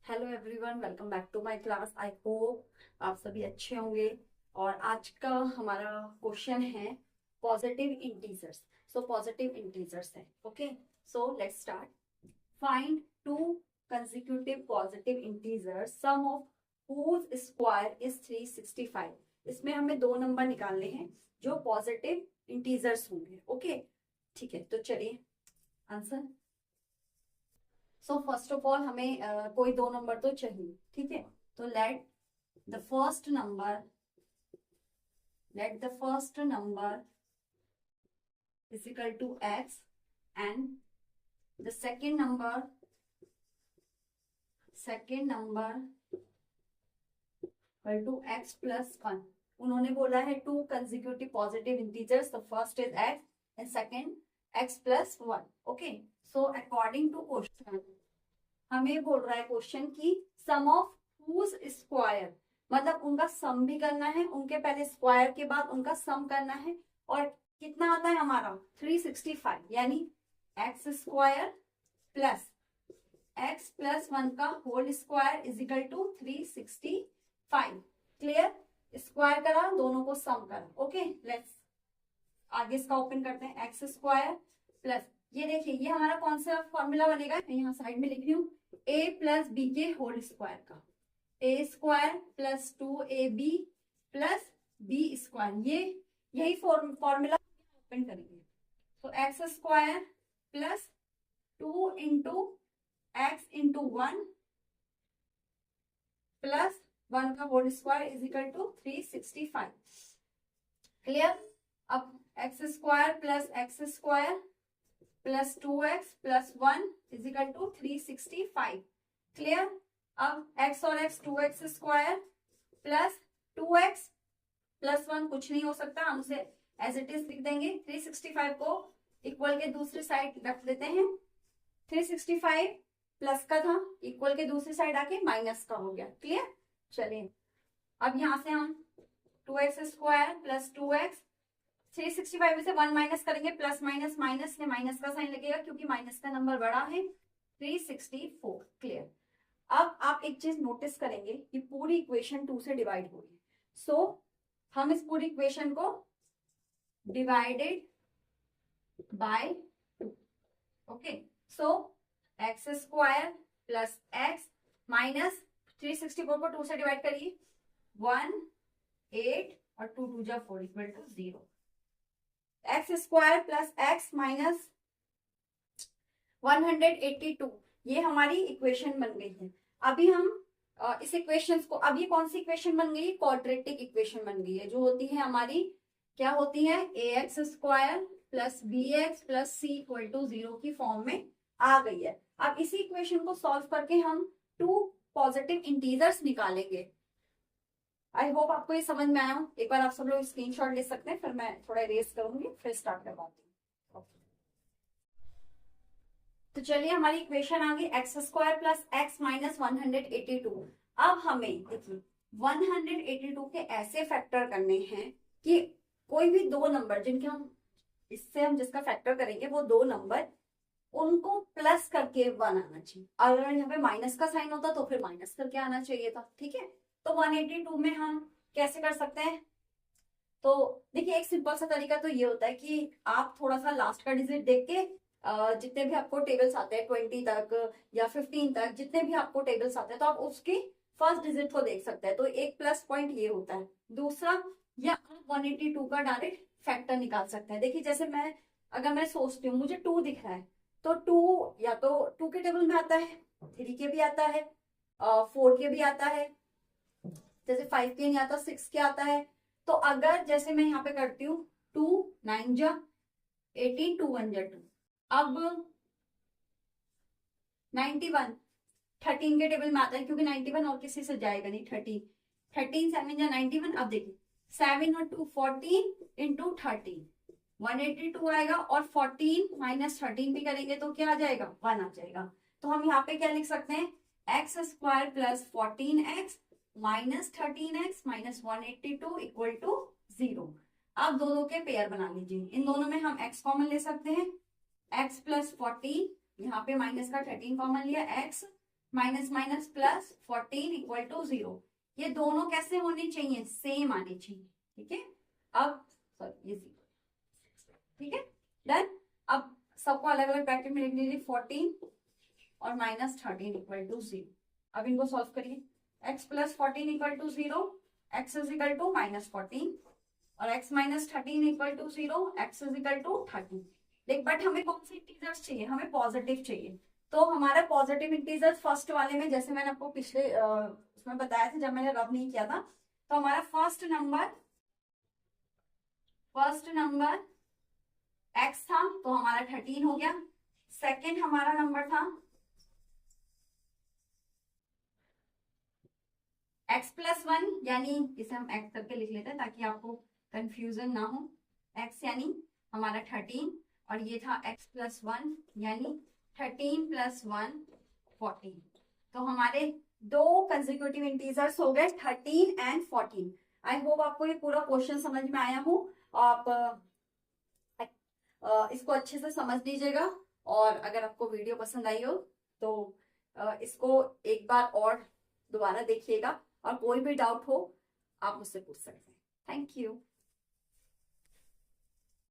Hello everyone, welcome back to my class. I hope आप सभी अच्छे होंगे। और आज का हमारा क्वेश्चन है positive integers. So positive integers है। Okay, so let's start. Find two consecutive positive integers sum of whose square is 365। इसमें हमें दो नंबर निकालने हैं जो पॉजिटिव इंटीजर्स होंगे। ओके, ठीक है, तो चलिए answer. So first of all हमें कोई दो नंबर तो चाहिए। ठीक है, तो the first number let the first number is equal to x and the second number equal to x plus one. उन्होंने बोला है two consecutive positive integers, the first is x and second x plus one. Okay, so according to question हमें बोल रहा है question की सम of whose square, मतलब उनका सम भी करना है, उनके पहले स्क्वायर के बाद उनका सम करना है। और कितना आता है हमारा 365, यानी x square plus x plus one का whole square is equal to 365। Clear? Square करा, दोनों को सम करा। ओके, लेट्स आगे इसका ओपन करते हैं। एक्स स्क्वायर प्लस, ये देखिए ये हमारा कौन सा फॉर्मूला बनेगा, मैं यहाँ साइड में लिख रही हूँ, ए प्लस बी के होल स्क्वायर का। A square plus 2ab plus B square, ये यही फॉर्मूला ओपन करेंगे। तो x square plus 2 into x into one plus one का whole square is equal to 365। Clear? अब x square plus x square plus 2x plus one is equal to 365। Clear? अब x और x 2x square plus 2x plus one कुछ नहीं हो सकता, हम उसे एज इट इज लिख देंगे। 365 को इक्वल के दूसरी साइड रख देते हैं। 365 प्लस का था, इक्वल के दूसरी साइड आके माइनस का हो गया। क्लियर? चलिए अब यहां से हम 2x स्क्वायर प्लस 2x 365 में से वन माइनस करेंगे, प्लस माइनस माइनस में माइनस का साइन लगेगा क्योंकि माइनस का नंबर बड़ा है, 364। क्लियर? अब आप एक चीज नोटिस करेंगे कि पूरी इक्वेशन 2 से डिवाइड हो रही है। सो हम इस पूरी इक्वेशन को divided by 2। Okay, so x square plus x minus 364 को 2 से डिवाइड करिए, 1 8 और 2 2 जा 4 equal to 0। X square plus x minus 182, ये हमारी इक्वेशन बन गई है। अभी हम इस इक्वेशन को, अब ये कौन सी इक्वेशन बन गई? क्वाड्रेटिक इक्वेशन बन गई है, जो होती है हमारी, क्या होती है, A x square plus B x plus C equal to 0 की फॉर्म में आ गई है। अब इसी इक्वेशन को सॉल्व करके हम टू पॉजिटिव इंटीजर्स निकालेंगे। आई होप आपको ये समझ में आया हो। एक बार आप सब लोग स्क्रीनशॉट ले सकते हैं, फिर मैं थोड़ा इरेज करूंगी, फिर स्टार्ट करवाती हूँ। तो चलिए हमारी इक्वेशन आ गई x square plus x minus 182। अब हमें देखिए 182 के ऐसे फैक्टर करने हैं कि कोई भी दो नंबर जिनके हम जिसका फैक्टर करेंगे वो दो नंबर, उनको प्लस करके वन आना चाहिए। अगर यहाँ पे माइनस का साइन होता तो फिर माइनस करके आना चाहिए था। ठीक है, तो 182 में हम कैसे कर सकते हैं? तो देखिए एक सिंपल सा तरीका तो ये होता है कि आप थोड़ा सा लास्ट का डिजिट देख के जितने भी आपको टेबल्स आते हैं 20 तक या 15 तक, जितने भी आपको टेबल्स आते हैं, तो आप उसकी फर्स्ट डिजिट को देख सकते हैं। तो एक प्लस पॉइंट ये होता है। दूसरा, या आप 182 का डायरेक्ट फैक्टर निकाल सकते हैं। देखिए जैसे अगर मैं सोचती हूँ मुझे 2 दिख रहा है, तो 2 या तो 2 के टेबल में आता है, 3 के भी आता है, 4 के भी आता है, जैसे 5 के नहीं आता, 6 के आता है। तो अगर जैसे मैं यहाँ पे करती हूँ 2 9 जा 18, 2 1 जा 2, अब 91 13 के टेबल में आता है क्योंकि 91 और किसी से जाएगा नहीं। 13 7 जा 91। अब देखिए 7 और 2 14 इंटू 13 182 आएगा, और 14 माइनस 13 भी करेंगे तो क्या आ जाएगा? 1 आ जाएगा। तो हम यहाँ पे क्या लिख सकते हैं? X square plus 14x minus 13x minus 182 equal to 0। अब दोनों के पेयर बना लीजिए। इन दोनों में हम x कॉमन ले सकते हैं, x प्लस 14, यहाँ पे माइनस का 13 कॉमन लिया, x minus minus plus 14 equal to 0। ये दोनों कैसे होने चाहिए, सेम आने चाहिए, ठीक है। अब सॉरी ये 0, ठीक है डन। अब सबको अलग अलग ब्रैकेट में लिख लीजिए, 14 और माइनस 13 इक्वल टू 0। अब इनको सॉल्व करिए, x plus 14 equal to 0, x is equal to minus 14 और x minus 13 equal to 0, x is equal to 13। देख बट हमें कौन से इंटीजर्स चाहिए, हमें पॉजिटिव चाहिए। तो हमारा पॉजिटिव इंटीजर्स फर्स्ट वाले में, जैसे मैंने आपको पिछले उसमें बताया था जब मैंने रब नहीं किया था, तो हमारा फर्स्ट नंबर x था तो हमारा 13 हो गया। सेकंड हमारा नंबर था x प्लस 1, यानी इसे हम x करके लिख लेते हैं ताकि आपको कंफ्यूजन ना हो। x यानी हमारा 13 और ये था x प्लस 1 यानी 13 प्लस 1 14। तो हमारे दो कंसेक्यूटिव इंटीजर्स हो गए 13 एंड 14। आई होप आपको ये पूरा क्वेश्चन समझ में आया हो। आप इसको अच्छे से समझ लीजिएगा और अगर आपको वीडियो पसंद आई हो तो इसको एक बार और दोबारा देखिएगा और कोई भी डाउट हो आप मुझसे पूछ सकते हैं। Thank you.